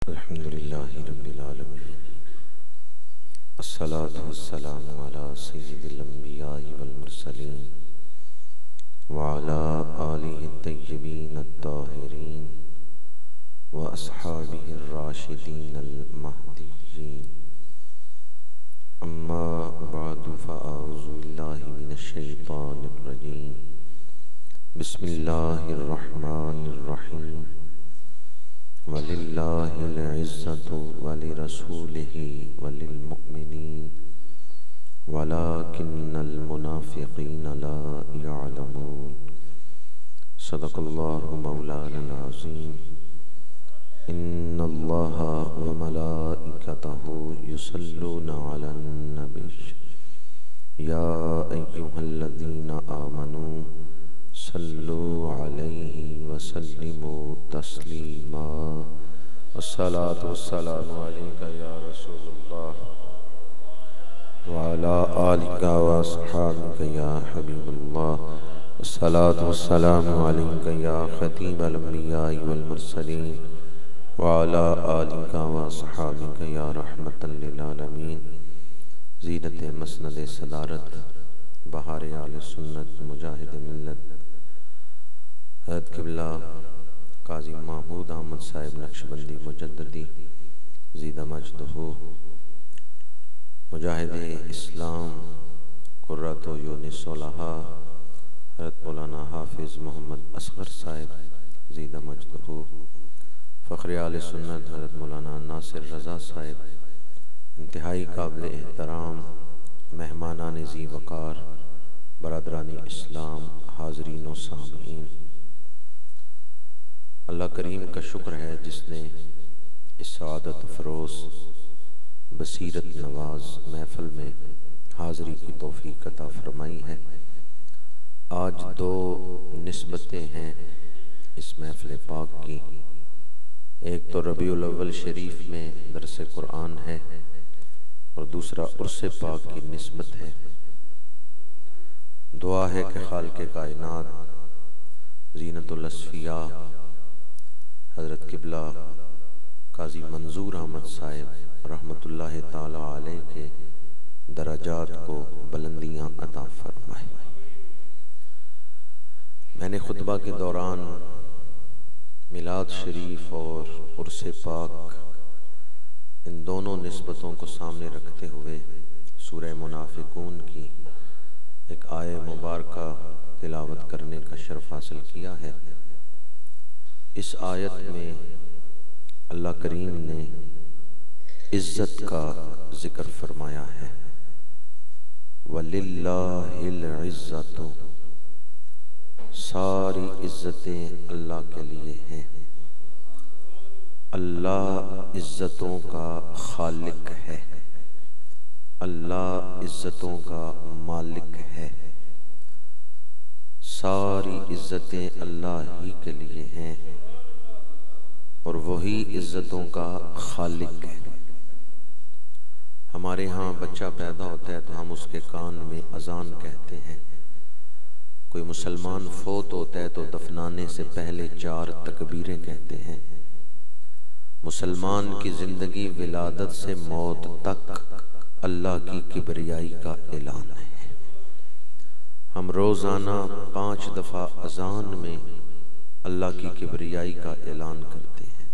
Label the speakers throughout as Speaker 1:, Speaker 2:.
Speaker 1: الحمدللہ رب العالمین الصلاة والسلام علی سید الانبیاء والمرسلین وعلی آلہ الطیبین الطاہرین واصحابہ الراشدین المہدیین اما بعد فاعوذ باللہ من الشیطان الرجیم بسم اللہ الرحمن الرحیم وَلِلَّهِ الْعِزَّةُ وَلِرَسُولِهِ وَلِلْمُؤْمِنِينَ وَلَكِنَّ الْمُنَافِقِينَ لَا يَعْلَمُونَ صدق اللہ مولانا العظیم ان اللہ وملائکتہ یصلون علی النبی یا ایہا الذین آمنوا صلوا علیہ وسلموا تسلیما الصلاة والسلام علیکہ یا رسول اللہ وعلی آلکہ واصحابکہ یا حبیب اللہ الصلاة والسلام علیکہ یا خطیب الانبیاء والمرسلین وعلی آلکہ واصحابکہ یا رحمتا للعالمین زینت مسند صدارت بہار آل سنت مجاہد ملت حضرت قبلہ قاضی محمود احمد صاحب نقشبندی مجددی زیدہ مجدہ مجاہد اسلام قرۃ عیون صلحاء حضرت مولانا حافظ محمد اصغر صاحب زیدہ مجدہ فخر آل سنت حضرت مولانا ناصر رضا صاحب انتہائی قابل احترام مہمانان ذی وقار برادران اسلام حاضرین و سامعین، اللہ کریم کا شکر ہے جس نے اس سعادت افروز بصیرت نواز محفل میں حاضری کی توفیق عطا فرمائی ہے۔ آج دو نسبتیں ہیں اس محفل پاک کی، ایک تو ربیع الاول شریف میں درس قرآن ہے اور دوسرا عرس پاک کی نسبت ہے۔ دعا ہے کہ خالق کائنات زینت الاصفیاء حضرت قبلہ قاضی منظور احمد صاحب رحمت اللہ تعالی علیہ کے درجات کو بلندیاں عطا فرمائے۔ میں نے خطبہ کے دوران میلاد شریف اور عرس پاک ان دونوں نسبتوں کو سامنے رکھتے ہوئے سورہ منافقون کی ایک آیہ مبارکہ تلاوت کرنے کا شرف حاصل کیا ہے۔ اس آیت میں اللہ کریم نے عزت کا ذکر فرمایا ہے، وَلِلَّهِ الْعِزَّةُ، ساری عزتیں اللہ کے لیے ہیں۔ اللہ عزتوں کا خالق ہے، اللہ عزتوں کا مالک ہے، ساری عزتیں اللہ ہی کے لیے ہیں اور وہی عزتوں کا خالق ہے۔ ہمارے ہاں بچہ پیدا ہوتا ہے تو ہم اس کے کان میں اذان کہتے ہیں، کوئی مسلمان فوت ہوتا ہے تو دفنانے سے پہلے 4 تکبیریں کہتے ہیں۔ مسلمان کی زندگی ولادت سے موت تک اللہ کی کبریائی کا اعلان ہے۔ ہم روزانہ 5 دفعہ اذان میں اللہ کی کبریائی کا اعلان کرتے ہیں۔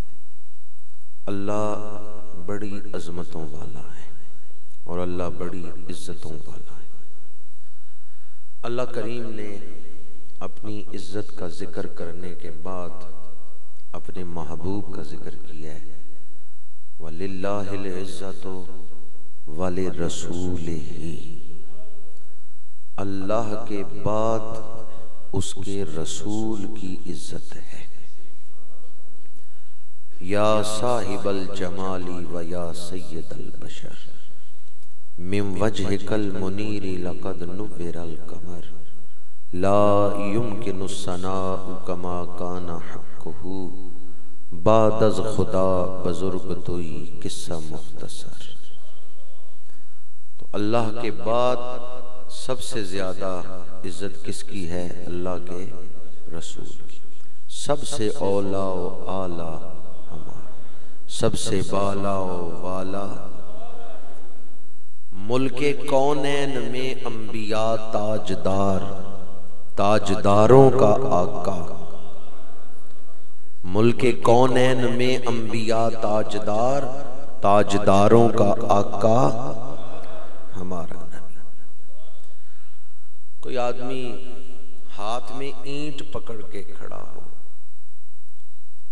Speaker 1: اللہ بڑی عظمتوں والا ہے اور اللہ بڑی عزتوں والا ہے۔ اللہ کریم نے اپنی عزت کا ذکر کرنے کے بعد اپنے محبوب کا ذکر کیا ہے، وَلِلَّهِ الْعِزَّةُ وَلِرَسُولِهِ، اللہ کے بعد اس کے رسول کی عزت ہے۔ یا صاحب الجمال و یا سید البشر من وجهك المنیر لقد نور القمر لا يمكن الثناء كما كان حقه بعد از خدا بزرگ توئی قصہ مختصر۔ تو اللہ کے بعد سب سے زیادہ عزت کس کی ہے؟ اللہ کے رسول کی۔ سب سے اولا و اعلیٰ ہمارا، سب سے بالا و والا، ملک کونین میں انبیاء تاجدار، تاجداروں کا آقا، ملک کونین میں انبیاء تاجدار، تاجداروں کا آقا ہمارا نبی۔ کوئی آدمی ہاتھ میں اینٹ پکڑ کے کھڑا ہو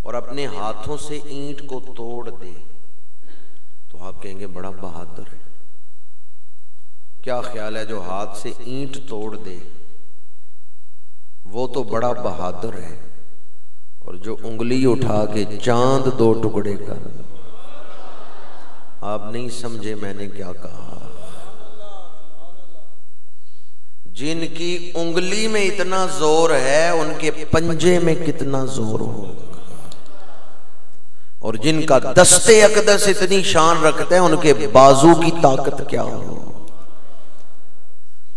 Speaker 1: اور اپنے ہاتھوں سے اینٹ کو توڑ دے تو آپ کہیں گے بڑا بہادر ہے۔ کیا خیال ہے جو ہاتھ سے اینٹ توڑ دے وہ تو بڑا بہادر ہے، اور جو انگلی اٹھا کے چاند دو ٹکڑے کر، آپ نہیں سمجھے میں نے کیا کہا؟ جن کی انگلی میں اتنا زور ہے ان کے پنجے میں کتنا زور ہو، اور جن کا دست اقدس اتنی شان رکھتے ہیں ان کے بازو کی طاقت کیا ہو۔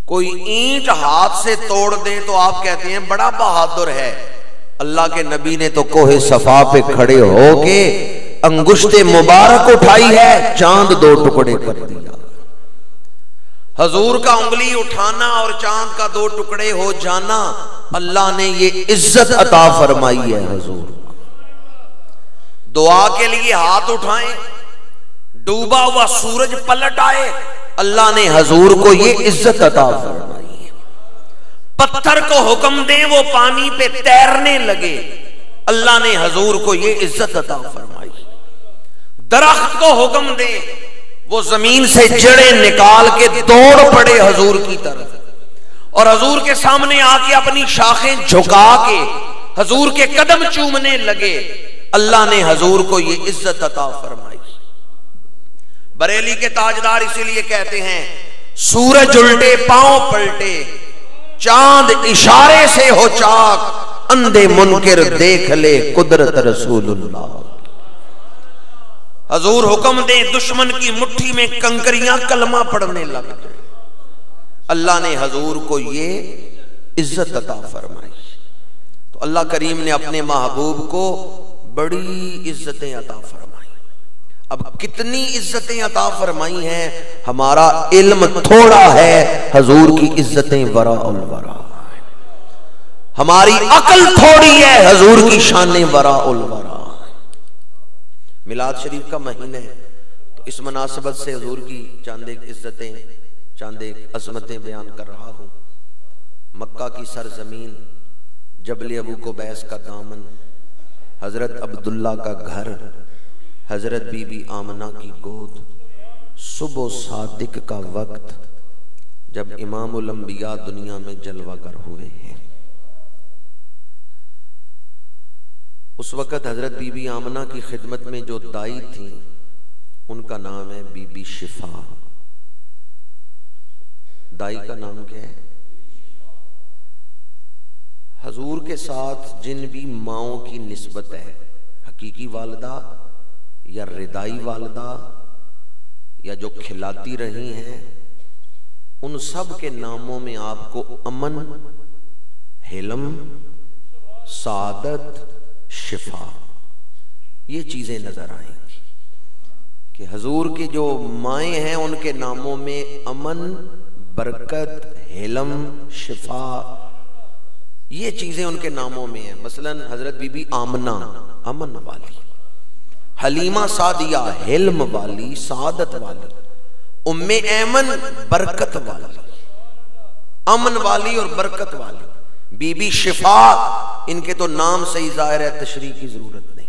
Speaker 1: کوئی اینٹ ہاتھ سے توڑ دے تو آپ کہتے ہیں بڑا بہادر ہے۔ اللہ کے نبی نے تو کوہ صفا پہ کھڑے ہو کے انگشت مبارک اٹھائی ہے، چاند دو ٹکڑے کر دیا۔ حضور کا انگلی اٹھانا اور چاند کا دو ٹکڑے ہو جانا، اللہ نے یہ عزت عطا فرمائی ہے حضور۔ دعا کے لیے ہاتھ اٹھائیں، ڈوبا ہوا سورج پلٹ آئے، اللہ نے حضور کو یہ عزت عطا فرمائی ہے۔ پتھر کو حکم دیں وہ پانی پہ تیرنے لگے، اللہ نے حضور کو یہ عزت عطا فرمائی۔ درخت کو حکم دیں وہ زمین سے جڑیں نکال کے دوڑ پڑے حضور کی طرف، اور حضور کے سامنے آ کے اپنی شاخیں جھکا کے حضور کے قدم چومنے لگے، اللہ نے حضور کو یہ عزت عطا فرمائی۔ بریلی کے تاجدار اسی لیے کہتے ہیں سورج الٹے پاؤں پلٹے، چاند اشارے سے ہو چاک، اندھے منکر دیکھ لے قدرت رسول اللہ۔ حضور حکم دیں دشمن کی مٹھی میں کنکریاں کلمہ پڑھنے لگ جائیں، اللہ نے حضور کو یہ عزت عطا فرمائی۔ تو اللہ کریم نے اپنے محبوب کو بڑی عزتیں عطا فرمائی۔ اب کتنی عزتیں عطا فرمائی ہیں، ہمارا علم تھوڑا ہے، حضور کی عزتیں وراء الورا، ہماری عقل تھوڑی ہے، حضور کی شانیں وراء الورا۔ میلاد شریف کا مہینہ ہے تو اس مناسبت سے حضور کی چاند ایک عزتیں، چاند ایک عظمتیں بیان کر رہا ہوں۔ مکہ کی سرزمین، جبل ابو قبیس کا دامن، حضرت عبداللہ کا گھر، حضرت بی بی آمنہ کی گود، صبح صادق کا وقت جب امام الانبیاء دنیا میں جلوہ گر ہوئے ہیں، اس وقت حضرت بی بی آمنہ کی خدمت میں جو دائی تھیں ان کا نام ہے بی بی شفا۔ دائی کا نام کیا ہے؟ حضور کے ساتھ جن بھی ماؤں کی نسبت ہے، حقیقی والدہ یا ردائی والدہ یا جو کھلاتی رہی ہیں، ان سب کے ناموں میں آپ کو امن، حلم، سعادت، شفا، یہ چیزیں نظر آئیں گی کہ حضور کی جو مائیں ہیں ان کے ناموں میں امن، برکت، حلم، شفا، یہ چیزیں ان کے ناموں میں ہیں۔ مثلا حضرت بی بی آمنہ امن والی، حلیمہ سعدیہ حلم والی، سعادت والی، ام ایمن برکت والی، امن والی اور برکت والی، بی بی شفا، ان کے تو نام سے ہی ظاہر ہے تشریح کی ضرورت نہیں۔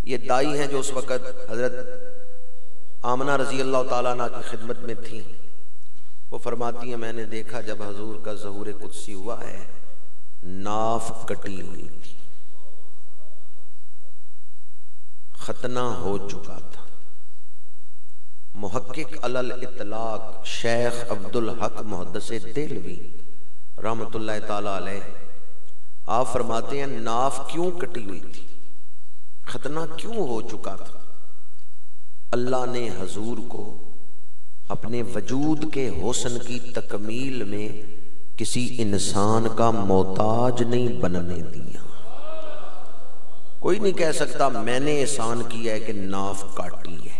Speaker 1: یہ دائی ہیں جو اس وقت حضرت آمنہ رضی اللہ تعالیٰ عنہ کی خدمت میں تھیں۔ وہ فرماتی ہیں میں نے دیکھا جب حضور کا ظہور قدسی ہوا ہے، ناف کٹی ہوئی تھی، ختنہ ہو چکا تھا۔ محقق علی الاطلاق شیخ عبدالحق محدث دہلوی رحمت اللہ تعالی علیہ آپ فرماتے ہیں ناف کیوں کٹی ہوئی تھی، ختنہ کیوں ہو چکا تھا؟ اللہ نے حضور کو اپنے وجود کے حسن کی تکمیل میں کسی انسان کا محتاج نہیں بننے دیا۔ کوئی نہیں کہہ سکتا میں نے احسان کیا ہے کہ ناف کاٹی ہے۔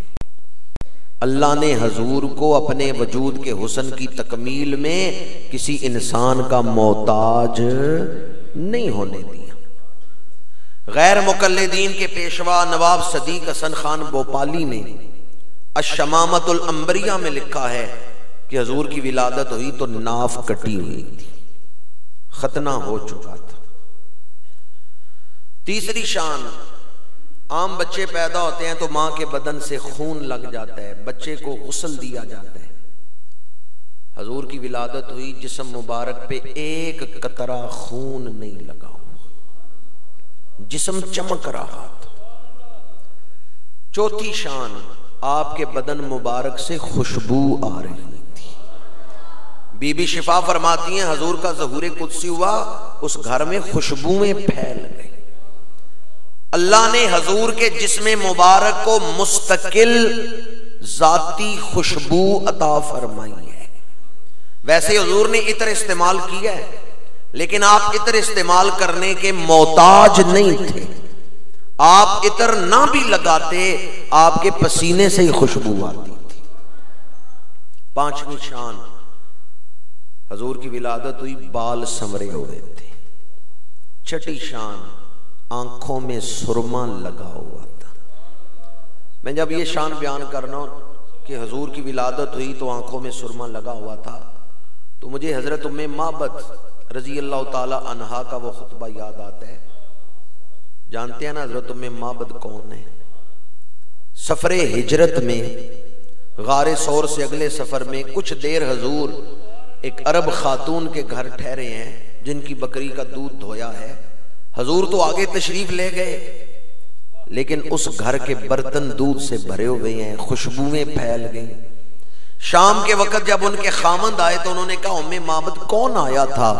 Speaker 1: اللہ نے حضور کو اپنے وجود کے حسن کی تکمیل میں کسی انسان کا محتاج نہیں ہونے دیا۔ غیر مقلدین کے پیشوا نواب صدیق حسن خان بھوپالی نے الشمامۃ الانبریاء میں لکھا ہے کہ حضور کی ولادت ہوئی تو ناف کٹی ہوئی تھی، ختنہ ہو چکا تھا۔ تیسری شان، عام بچے پیدا ہوتے ہیں تو ماں کے بدن سے خون لگ جاتا ہے، بچے کو غسل دیا جاتا ہے۔ حضور کی ولادت ہوئی، جسم مبارک پہ ایک قطرہ خون نہیں لگا ہوا، جسم چمک رہا تھا۔ چوتھی شان، آپ کے بدن مبارک سے خوشبو آ رہی تھی۔ بی بی شفا فرماتی ہیں حضور کا ظہور قدسی ہوا، اس گھر میں خوشبوئیں پھیل گئی۔ اللہ نے حضور کے جسم مبارک کو مستقل ذاتی خوشبو عطا فرمائی ہے۔ ویسے حضور نے عطر استعمال کیا ہے، لیکن آپ عطر استعمال کرنے کے محتاج نہیں تھے۔ آپ عطر نہ بھی لگاتے، آپ کے پسینے سے ہی خوشبو آتی تھی۔ پانچویں شان، حضور کی ولادت ہوئی، بال سنورے ہوئے تھے۔ چھٹی شان، آنکھوں میں سرما لگا ہوا تھا۔ میں جب یہ شان بیان کرنا کہ حضور کی ولادت ہوئی تو آنکھوں میں سرما لگا ہوا تھا، تو مجھے حضرت ام معبد رضی اللہ تعالی عنہا کا وہ خطبہ یاد آتا ہے۔ جانتے ہیں نا حضرت ام معبد کون ہے؟ سفر ہجرت میں غار ثور سے اگلے سفر میں کچھ دیر حضور ایک عرب خاتون کے گھر ٹھہرے ہیں جن کی بکری کا دودھ دھویا ہے۔ حضور تو آگے تشریف لے گئے، لیکن اس گھر کے برتن دودھ سے بھرے ہوئے ہیں، خوشبوئیں پھیل گئیں۔ شام کے وقت جب ان کے خامند آئے تو انہوں نے کہا ام معبد کون آیا تھا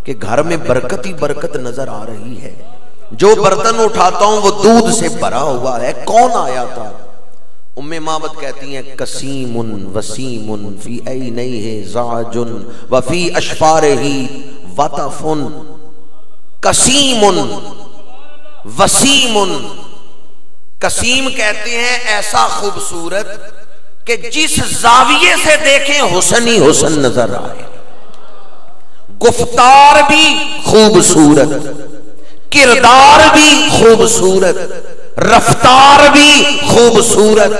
Speaker 1: کہ گھر میں برکت ہی برکت نظر آ رہی ہے، جو برتن اٹھاتا ہوں وہ دودھ سے بھرا ہوا ہے، کون آیا تھا؟ ام معبد کہتی ہیں قسیم وسیم فی عینیہ زعج وفی اشفارہ وطف۔ قسیم وسیم، قسیم کہتے ہیں ایسا خوبصورت کہ جس زاویے سے دیکھیں حسن ہی حسن نظر آئے، گفتار بھی خوبصورت، کردار بھی خوبصورت، رفتار بھی خوبصورت،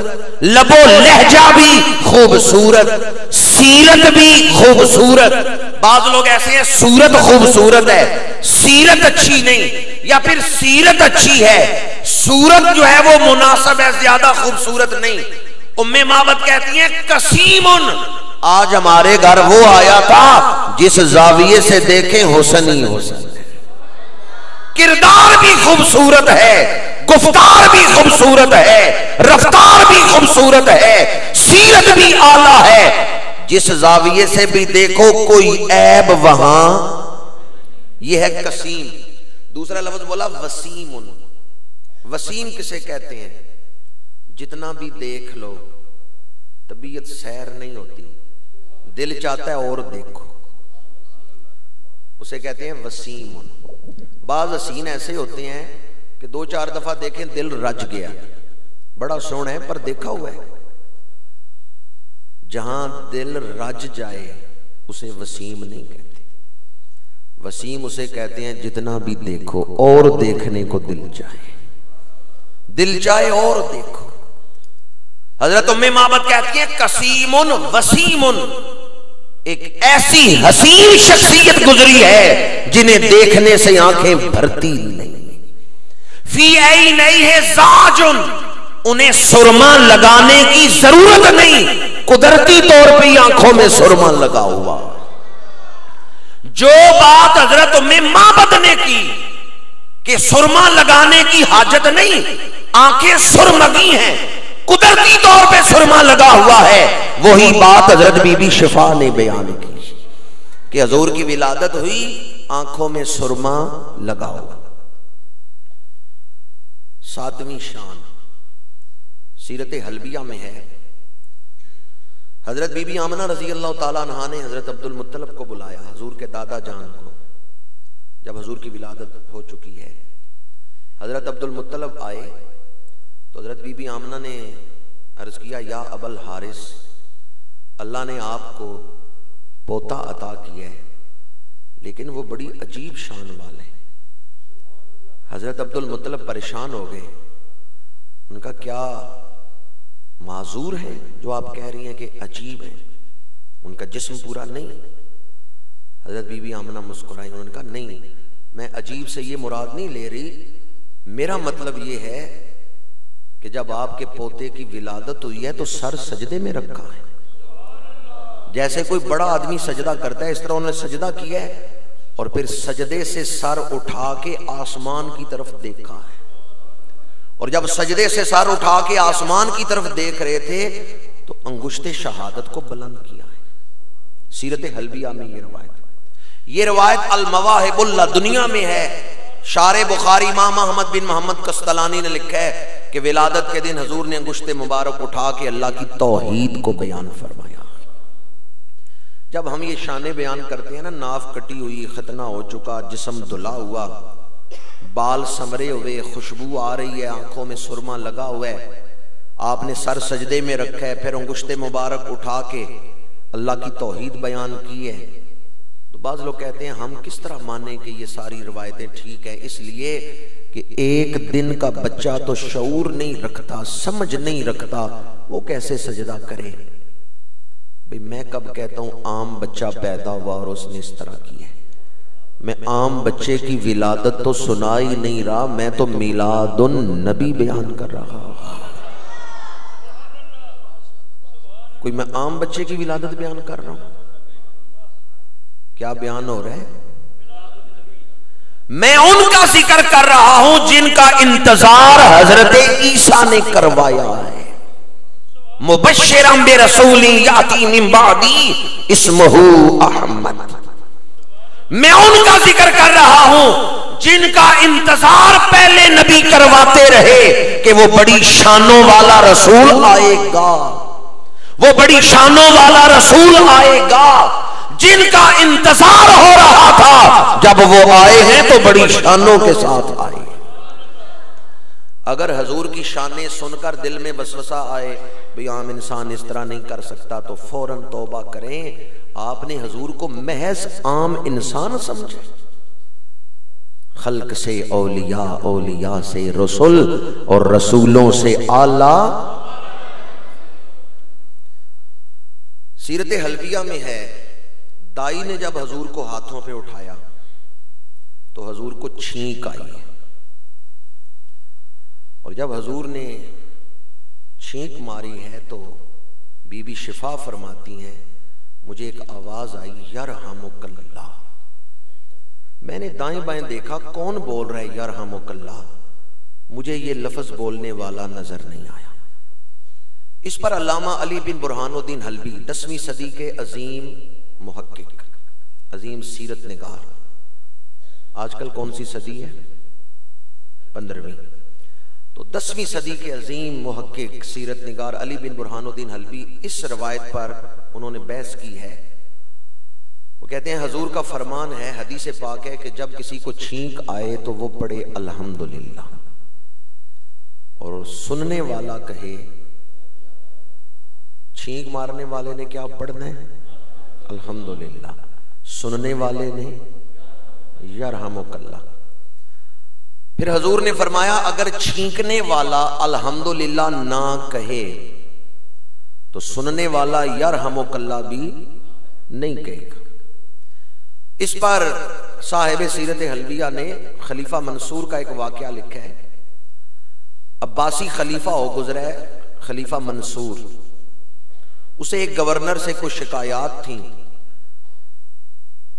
Speaker 1: لب و لہجہ بھی خوبصورت، سیرت بھی خوبصورت۔ بعض لوگ ایسے ہیں صورت خوبصورت ہے، سیرت اچھی نہیں، یا پھر سیرت اچھی ہے، صورت جو ہے وہ مناسب ہے، زیادہ خوبصورت نہیں۔ ام معبد کہتی ہیں قسیم، آج ہمارے گھر وہ آیا تھا جس زاویے سے دیکھیں حسن ہی حسن ہے، کردار بھی خوبصورت ہے، گفتار بھی خوبصورت ہے، رفتار بھی خوبصورت ہے، سیرت بھی اعلیٰ ہے، جس زاویے سے بھی دیکھو کوئی عیب وہاں۔ یہ ہے قسیم۔ دوسرا لفظ بولا وسیم۔ وسیم کسے کہتے ہیں؟ جتنا بھی دیکھ لو طبیعت سیر نہیں ہوتی، دل چاہتا ہے اور دیکھو، اسے کہتے ہیں وسیم۔ بعض حسین ایسے ہوتے ہیں کہ دو چار دفعہ دیکھیں دل رج گیا، بڑا سونا ہے پر دیکھا ہوا ہے۔ جہاں دل رج جائے اسے وسیم نہیں کہتے، وسیم اسے کہتے ہیں جتنا بھی دیکھو اور دیکھنے کو دل چاہے، دل چاہے اور دیکھو۔ حضرت ام معبد کہتی ہیں قسیم وسیم، ایک ایسی حسین شخصیت گزری ہے جنہیں دیکھنے سے آنکھیں بھرتی نہیں۔ فی عینیہ زعج، انہیں سرما لگانے کی ضرورت نہیں، قدرتی طور پہ آنکھوں میں سرما لگا ہوا۔ جو بات حضرت ام معبد نے کی کہ سرما لگانے کی حاجت نہیں، آنکھیں سرمگی ہیں، قدرتی طور پہ سرما لگا ہوا ہے، وہی بات حضرت بی بی شفا نے بیان کی کہ حضور کی ولادت ہوئی، آنکھوں میں سرما لگا ہوا۔ ساتویں شان سیرت حلبیہ میں ہے، حضرت بی بی آمنہ رضی اللہ تعالیٰ عنہا نے حضرت عبد المطلب کو بلایا، حضور کے دادا جان کو، جب حضور کی ولادت ہو چکی ہے، حضرت عبد المطلب آئے تو حضرت بی بی آمنہ نے عرض کیا یا ابا الحارث، اللہ نے آپ کو پوتا عطا کیا ہے لیکن وہ بڑی عجیب شان والے ہیں۔ حضرت عبد المطلب پریشان ہو گئے، ان کا کیا معذور ہے جو آپ کہہ رہی ہیں کہ عجیب ہیں؟ ان کا جسم پورا نہیں؟ حضرت بی بی آمنہ مسکرائی، انہوں نے کہا نہیں، میں عجیب سے یہ مراد نہیں لے رہی، میرا مطلب یہ ہے کہ جب آپ کے پوتے کی ولادت ہوئی ہے تو سر سجدے میں رکھا ہے، جیسے کوئی بڑا آدمی سجدہ کرتا ہے اس طرح انہوں نے سجدہ کیا ہے، اور پھر سجدے سے سر اٹھا کے آسمان کی طرف دیکھا ہے، اور جب سجدے سے سر اٹھا کے آسمان کی طرف دیکھ رہے تھے تو انگشت شہادت کو بلند کیا ہے۔ سیرت حلبیہ میں یہ روایت المواہب اللدنیہ میں ہے۔ شارح بخاری امام احمد بن محمد قسطلانی نے لکھا ہے کہ ولادت کے دن حضور نے انگشت مبارک اٹھا کے اللہ کی توحید کو بیان فرمایا۔ جب ہم یہ شانیں بیان کرتے ہیں نا، ناف کٹی ہوئی، ختنہ ہو چکا، جسم دھلا ہوا، بال سمرے ہوئے، خوشبو آ رہی ہے، آنکھوں میں سرما لگا ہوا ہے، آپ نے سر سجدے میں رکھا ہے، پھر انگشت مبارک اٹھا کے اللہ کی توحید بیان کی ہے، تو بعض لوگ کہتے ہیں ہم کس طرح مانیں کہ یہ ساری روایتیں ٹھیک ہیں؟ اس لیے کہ ایک دن کا بچہ تو شعور نہیں رکھتا، سمجھ نہیں رکھتا، وہ کیسے سجدہ کرے؟ بھئی میں کب کہتا ہوں عام بچہ پیدا ہوا اور اس نے اس طرح کیا ہے؟ میں عام بچے کی ولادت تو سنا ہی نہیں رہا، میں تو میلاد النبی بیان کر رہا ہوں۔ کوئی میں عام بچے کی ولادت بیان کر رہا ہوں؟ کیا بیان ہو رہا ہے؟ میں ان کا ذکر کر رہا ہوں جن کا انتظار حضرت عیسیٰ نے کروایا ہے۔ مبشراً برسول یاتی من بعدی اسمہ احمد۔ میں ان کا ذکر کر رہا ہوں جن کا انتظار پہلے نبی کرواتے رہے کہ وہ بڑی شانوں والا رسول آئے گا، وہ بڑی شانوں والا رسول آئے گا، جن کا انتظار ہو رہا تھا، جب وہ آئے ہیں تو بڑی شانوں کے ساتھ آئے۔ اگر حضور کی شانیں سن کر دل میں وسوسہ آئے بھی عام انسان اس طرح نہیں کر سکتا، تو فوراً توبہ کریں۔ آپ نے حضور کو محض عام انسان سمجھے؟ خلق سے اولیاء، اولیاء سے رسول، اور رسولوں سے اعلیٰ۔ سیرت حلبیہ میں ہے، دائی نے جب حضور کو ہاتھوں پہ اٹھایا تو حضور کو چھینک آئی، اور جب حضور نے چھینک ماری ہے تو بی بی شفا فرماتی ہیں مجھے ایک آواز آئی یرحمک اللہ۔ میں نے دائیں بائیں دیکھا کون بول رہا ہے یرحمک اللہ، مجھے یہ لفظ بولنے والا نظر نہیں آیا۔ اس پر علامہ علی بن برہان الدین حلبی 10ویں صدی کے عظیم محقق، عظیم سیرت نگار، آج کل کون سی صدی ہے؟ 15ویں، تو 10ویں صدی کے عظیم محقق سیرت نگار علی بن برہان الدین حلبی اس روایت پر انہوں نے بحث کی ہے۔ وہ کہتے ہیں حضور کا فرمان ہے، حدیث پاک ہے کہ جب کسی کو چھینک آئے تو وہ پڑھے الحمدللہ، اور سننے والا کہے، چھینک مارنے والے نے کیا پڑھنا ہے؟ الحمدللہ، سننے والے نے یرحمک اللہ۔ پھر حضور نے فرمایا اگر چھینکنے والا الحمدللہ نہ کہے تو سننے والا یرحمک اللہ بھی نہیں کہے گا۔ اس پر صاحب سیرت حلبیہ نے خلیفہ منصور کا ایک واقعہ لکھا ہے۔ عباسی خلیفہ ہو گزرا ہے خلیفہ منصور، اسے ایک گورنر سے کچھ شکایات تھیں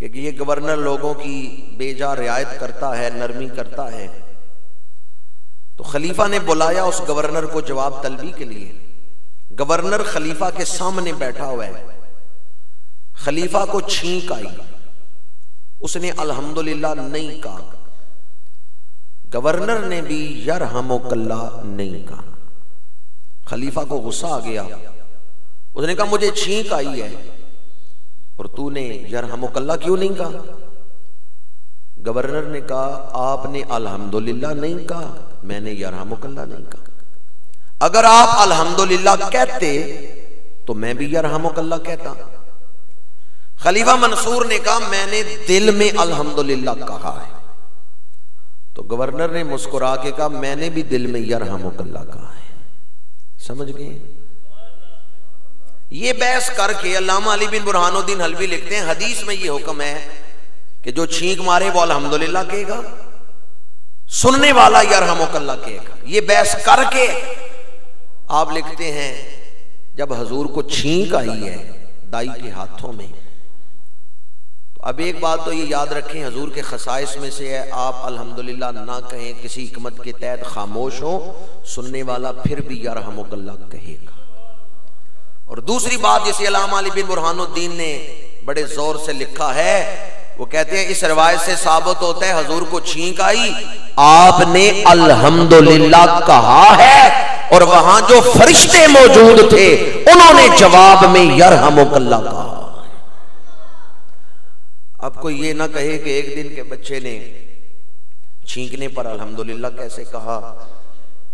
Speaker 1: کہ یہ گورنر لوگوں کی بے جا رعایت کرتا ہے، نرمی کرتا ہے، تو خلیفہ نے بلایا اس گورنر کو جواب طلبی کے لیے۔ گورنر خلیفہ کے سامنے بیٹھا ہوا ہے، خلیفہ کو چھینک آئی، اس نے الحمدللہ نہیں کہا، گورنر نے بھی یرحمک اللہ نہیں کہا۔ خلیفہ کو غصہ آ گیا، اس نے کہا مجھے چھینک آئی ہے اور تو نے یرحمک اللہ کیوں نہیں کہا؟ گورنر نے کہا آپ نے الحمدللہ نہیں کہا، میں نے یرحمک اللہ نہیں کہا۔ اگر آپ الحمدللہ کہتے تو میں بھی یرحمک اللہ کہتا۔ خلیفہ منصور نے کہا میں نے دل میں الحمدللہ کہا ہے۔ تو گورنر نے مسکرا کے کہا میں نے بھی دل میں یرحمک اللہ کہا ہے۔ سمجھ گئے؟ یہ بحث کر کے علامہ علی بن برہان الدین حلوی لکھتے ہیں حدیث میں یہ حکم ہے کہ جو چھینک مارے وہ الحمدللہ کہے گا، سننے والا یرحمک اللہ کہے گا۔ یہ بحث کر کے آپ لکھتے ہیں جب حضور کو چھینک آئی ہے دائی کے ہاتھوں میں، تو اب ایک بات تو یہ یاد رکھیں حضور کے خصائص میں سے ہے آپ الحمدللہ نہ کہیں، کسی حکمت کے تحت خاموش ہو، سننے والا پھر بھی یرحمک اللہ کہے گا۔ اور دوسری بات جسے علامہ علی بن برہان الدین نے بڑے زور سے لکھا ہے، وہ کہتے ہیں اس روایت سے ثابت ہوتا ہے حضور کو چھینک آئی، آپ نے الحمدللہ کہا ہے، اور وہاں جو فرشتے موجود تھے انہوں نے جواب میں یرحمک اللہ کہا۔ اب کوئی یہ نہ کہے کہ ایک دن کے بچے نے چھینکنے پر الحمدللہ کیسے کہا،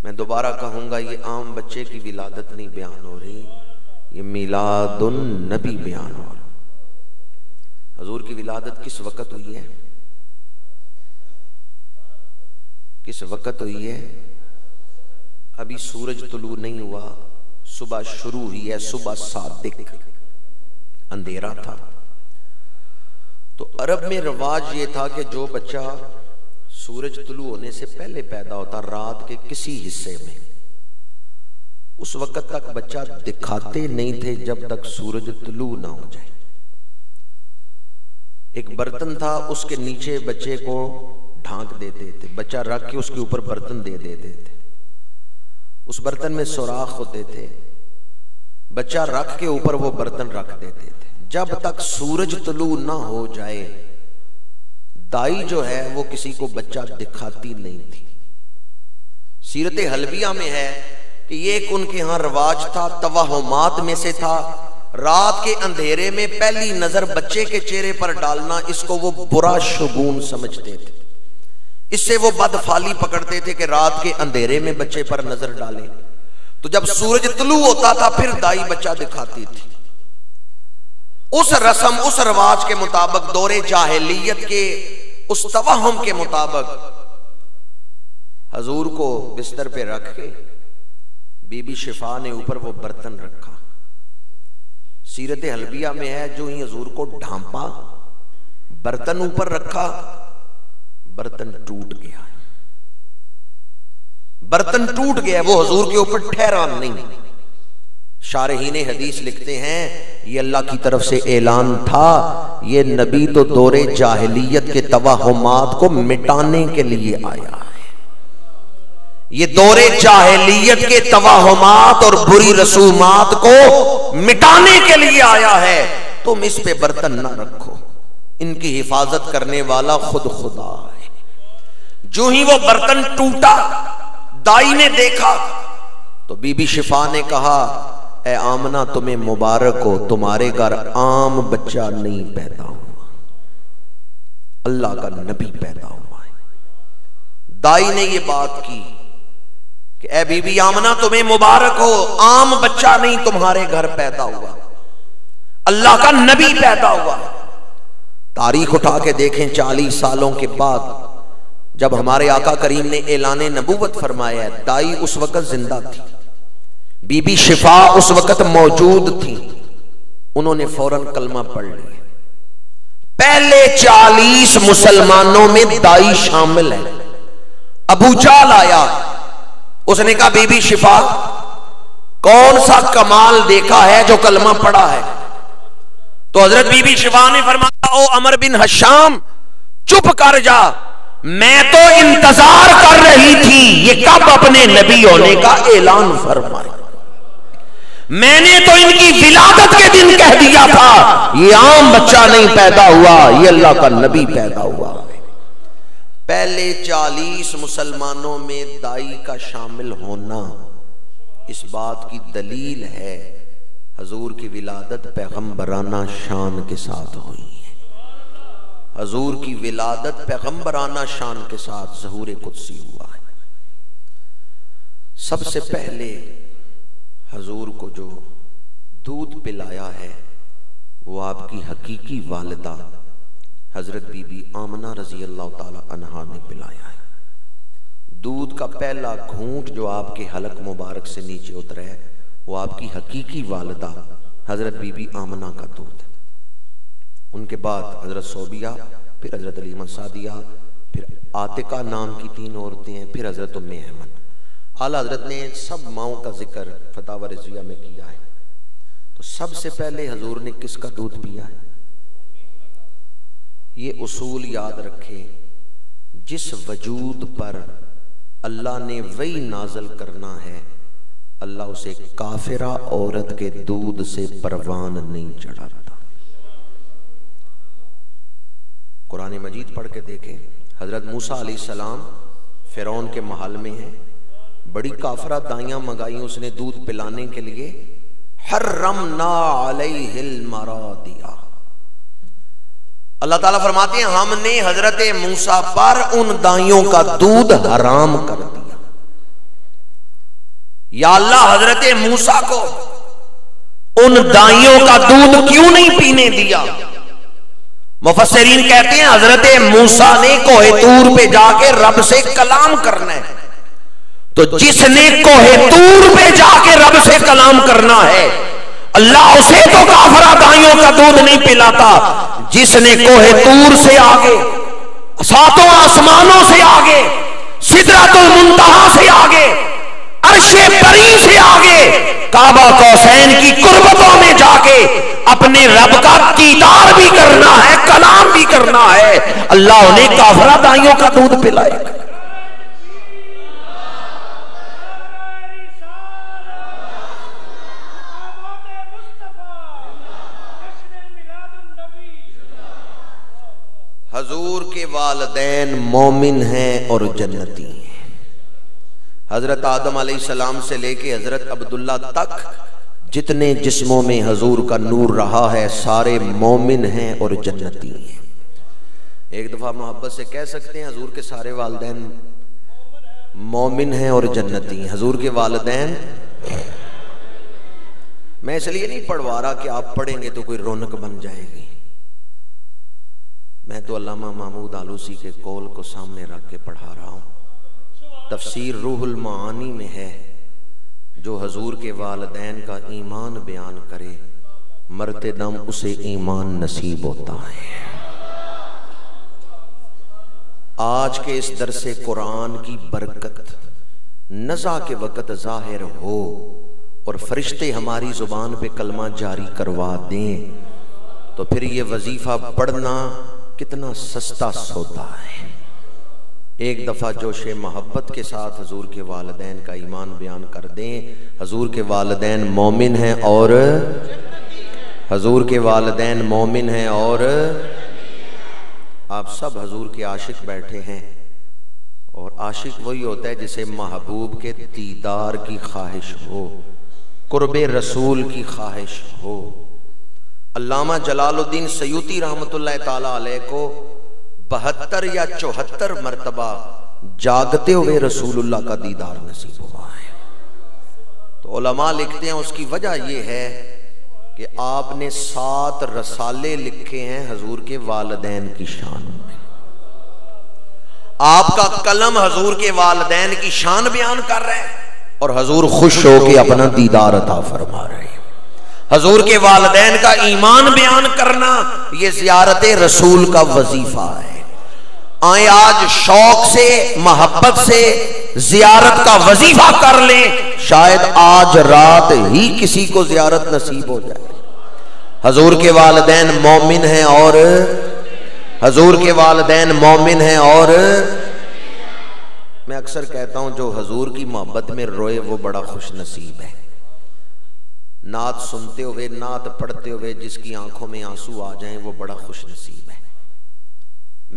Speaker 1: میں دوبارہ کہوں گا یہ عام بچے کی ولادت نہیں بیان ہو رہی، یہ میلاد النبی بیان ہو رہا۔ حضور کی ولادت کس وقت ہوئی ہے؟ کس وقت ہوئی ہے؟ ابھی سورج طلوع نہیں ہوا، صبح شروع ہوئی ہے، صبح صادق، اندھیرا تھا۔ تو عرب میں رواج یہ تھا کہ جو بچہ سورج طلوع ہونے سے پہلے پیدا ہوتا رات کے کسی حصے میں، اس وقت تک بچہ دکھاتے نہیں تھے جب تک سورج طلوع نہ ہو جائے۔ ایک برتن تھا، اس کے نیچے بچے کو ڈھانک دیتے تھے، بچہ رکھ کے اس کے اوپر برتن دے دیتے تھے، اس برتن میں سوراخ ہوتے تھے، بچہ رکھ کے اوپر وہ برتن رکھ دیتے تھے۔ جب تک سورج طلوع نہ ہو جائے دائی جو ہے وہ کسی کو بچہ دکھاتی نہیں تھی۔ سیرت حلبیہ میں ہے کہ یہ ایک ان کے ہاں رواج تھا، توہمات میں سے تھا۔ رات کے اندھیرے میں پہلی نظر بچے کے چہرے پر ڈالنا، اس کو وہ برا شگون سمجھتے تھے، اس سے وہ بدفعلی پکڑتے تھے کہ رات کے اندھیرے میں بچے پر نظر ڈالیں۔ تو جب سورج طلوع ہوتا تھا پھر دائی بچہ دکھاتی تھی۔ اس رسم اس رواج کے مطابق دور جاہلیت کے اس توہم کے مطابق حضور کو بستر پہ رکھ کے بی بی شفا نے اوپر وہ برتن رکھا۔ سیرت حلبیہ میں ہے جو ہی حضور کو ڈھانپا، برتن اوپر رکھا، برتن ٹوٹ گیا، برتن ٹوٹ گیا، وہ حضور کے اوپر ٹھہرا نہیں۔ شارحین حدیث لکھتے ہیں یہ اللہ کی طرف سے اعلان تھا، یہ نبی تو دور جاہلیت کے توہمات کو مٹانے کے لیے آیا ہے، یہ دور جاہلیت کے توہمات اور بری رسومات کو مٹانے کے لیے آیا ہے، تم اس پہ برتن نہ رکھو، ان کی حفاظت کرنے والا خود خدا ہے۔ جو ہی وہ برتن ٹوٹا دائی نے دیکھا تو بی بی شفا نے کہا اے آمنہ تمہیں مبارک ہو، تمہارے گھر عام بچہ نہیں پیدا ہوا، اللہ کا نبی پیدا ہوا ہے۔ دائی نے یہ بات کی کہ اے بی بی آمنہ تمہیں مبارک ہو، عام بچہ نہیں تمہارے گھر پیدا ہوا، اللہ کا نبی پیدا ہوا۔ تاریخ اٹھا کے دیکھیں 40 سالوں کے بعد جب ہمارے آقا کریم نے اعلان نبوت فرمایا ہے، دائی اس وقت زندہ تھی، بی بی شفا اس وقت موجود تھی، انہوں نے فوراً کلمہ پڑھ لیا۔ پہلے 40 مسلمانوں میں دائی شامل ہے۔ ابو جہل آیا، اس نے کہا بی بی شفا کون سا کمال دیکھا ہے جو کلمہ پڑھا ہے؟ تو حضرت بی بی شفا نے فرمایا او عمر بن حشام چپ کر جا، میں تو انتظار کر رہی تھی یہ کب اپنے نبی ہونے کا اعلان فرمائے، میں نے تو ان کی ولادت کے دن کہہ دیا تھا یہ عام بچہ نہیں پیدا ہوا، یہ اللہ کا نبی پیدا ہوا۔ پہلے 40 مسلمانوں میں دائی کا شامل ہونا اس بات کی دلیل ہے حضور کی ولادت پیغمبرانہ شان کے ساتھ ہوئی ہے۔ حضور کی ولادت پیغمبرانہ شان کے ساتھ ظہور قدسی ہوا ہے۔ سب سے پہلے حضور کو جو دودھ پلایا ہے وہ آپ کی حقیقی والدہ حضرت بی بی آمنہ رضی اللہ تعالی عنہا نے پلایا ہے۔ دودھ کا پہلا گھونٹ جو آپ کے حلق مبارک سے نیچے اترا ہے وہ آپ کی حقیقی والدہ حضرت بی بی آمنہ کا دودھ ہے۔ ان کے بعد حضرت صوبیہ، پھر حضرت علیمہ سعدیہ، پھر عاتقہ نام کی 3 عورتیں ہیں، پھر حضرت ام ایمن۔ اعلیٰ حضرت نے سب ماؤں کا ذکر فتاوی رضویہ میں کیا ہے۔ تو سب سے پہلے حضور نے کس کا دودھ پیا ہے؟ یہ اصول یاد رکھے، جس وجود پر اللہ نے وہی نازل کرنا ہے اللہ اسے کافرہ عورت کے دودھ سے پروان نہیں چڑھاتا۔ قرآن مجید پڑھ کے دیکھیں، حضرت موسیٰ علیہ السلام فرعون کے محل میں ہیں، بڑی کافرہ دائیاں منگائیں اس نے دودھ پلانے کے لیے، حرمنا علیہ المراضع۔ اللہ تعالیٰ فرماتے ہیں ہم نے حضرت موسیٰ پر ان دائیوں کا دودھ حرام کر دیا۔ یا اللہ حضرت موسیٰ کو ان دائیوں کا دودھ کیوں نہیں پینے دیا؟ مفسرین کہتے ہیں حضرت موسیٰ نے کوہ طور پہ جا کے رب سے کلام کرنا ہے، تو جس نے کوہ طور پہ جا کے رب سے کلام کرنا ہے اللہ اسے تو کافرہ دائیوں کا دودھ نہیں پلاتا، جس نے کوہ طور سے آگے، 7 آسمانوں سے آگے، سدرۃ المنتہا سے آگے، عرش بری سے آگے، کعبہ قوسین کی قربتوں میں جا کے اپنے رب کا دیدار بھی کرنا ہے، کلام بھی کرنا ہے، اللہ انہیں کافرہ دائیوں کا دودھ پلائے گا۔ حضور کے والدین مومن ہیں اور جنتی ہیں۔ حضرت آدم علیہ السلام سے لے کے حضرت عبداللہ تک جتنے جسموں میں حضور کا نور رہا ہے سارے مومن ہیں اور جنتی ہیں۔ ایک دفعہ محبت سے کہہ سکتے ہیں حضور کے سارے والدین مومن ہیں اور جنتی ہیں۔ حضور کے والدین، میں اس لیے نہیں پڑھوا رہا کہ آپ پڑھیں گے تو کوئی رونق بن جائے گی، میں تو علامہ محمود آلوسی کے قول کو سامنے رکھ کے پڑھا رہا ہوں۔ تفسیر روح المعانی میں ہے، جو حضور کے والدین کا ایمان بیان کرے مرتے دم اسے ایمان نصیب ہوتا ہے۔ آج کے اس درس قرآن کی برکت نزع کے وقت ظاہر ہو اور فرشتے ہماری زبان پہ کلمہ جاری کروا دیں تو پھر یہ وظیفہ پڑھنا کتنا سستا سودا ہے۔ ایک دفعہ جوش محبت کے ساتھ حضور کے والدین کا ایمان بیان کر دیں۔ حضور کے والدین مومن ہیں اور حضور کے والدین مومن ہیں اور آپ سب حضور کے عاشق بیٹھے ہیں، اور عاشق وہی ہوتا ہے جسے محبوب کے دیدار کی خواہش ہو، قرب رسول کی خواہش ہو۔ علامہ جلال الدین سیوطی رحمۃ اللہ تعالی علیہ کو 72 یا 74 مرتبہ جاگتے ہوئے رسول اللہ کا دیدار نصیب ہوا ہے۔ تو علماء لکھتے ہیں اس کی وجہ یہ ہے کہ آپ نے 7 رسالے لکھے ہیں حضور کے والدین کی شان میں۔ آپ کا قلم حضور کے والدین کی شان بیان کر رہے ہیں اور حضور خوش ہو کے اپنا دیدار عطا فرما رہے ہیں۔ حضور کے والدین کا ایمان بیان کرنا یہ زیارت رسول کا وظیفہ ہے۔ آئیں آج شوق سے محبت سے زیارت کا وظیفہ کر لیں، شاید آج رات ہی کسی کو زیارت نصیب ہو جائے۔ حضور کے والدین مومن ہیں اور حضور کے والدین مومن ہیں اور میں اکثر کہتا ہوں جو حضور کی محبت میں روئے وہ بڑا خوش نصیب ہے۔ نعت سنتے ہوئے نعت پڑھتے ہوئے جس کی آنکھوں میں آنسو آ جائیں وہ بڑا خوش نصیب ہے۔